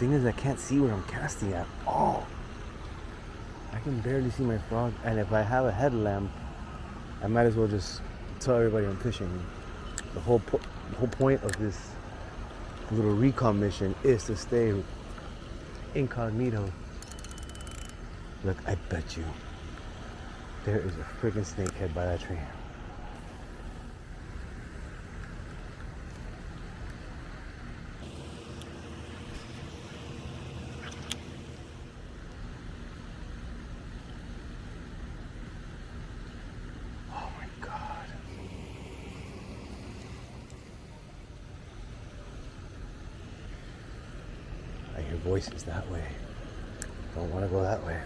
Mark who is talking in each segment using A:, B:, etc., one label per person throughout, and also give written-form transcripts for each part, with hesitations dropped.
A: thing is, I can't see where I'm casting at all. I can barely see my frog, and if I have a headlamp, I might as well just tell everybody I'm fishing. The whole point of this little recon mission is to stay incognito. Look, I bet you there is a freaking snakehead by that tree. Oh my God. I hear voices that way. Don't want to go that way.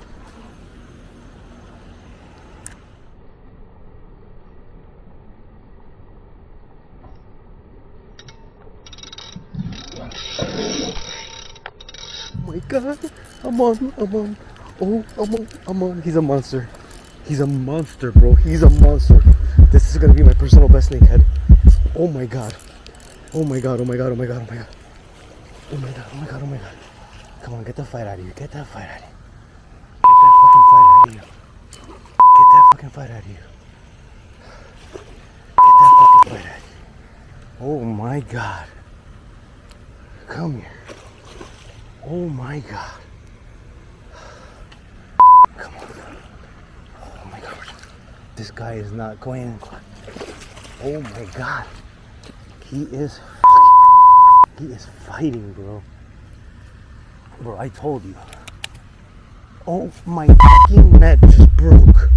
A: Oh my God, I'm on. He's a monster. He's a monster, bro. He's a monster. This is gonna be my personal best snakehead. Oh my God. Oh my God, oh my God, oh my God, oh my God. Oh my God, oh my God, oh my God. Come on, get that fight out of you. Get that fight out of you. Get that fucking fight out of you. Get that fucking fight out of you. Get that fucking fight out of you. Oh my God. Come here. Oh my God. Come on. Oh my God. This guy is not going. Oh my God. He is fighting, bro. Bro, I told you. Oh, my fucking net just broke.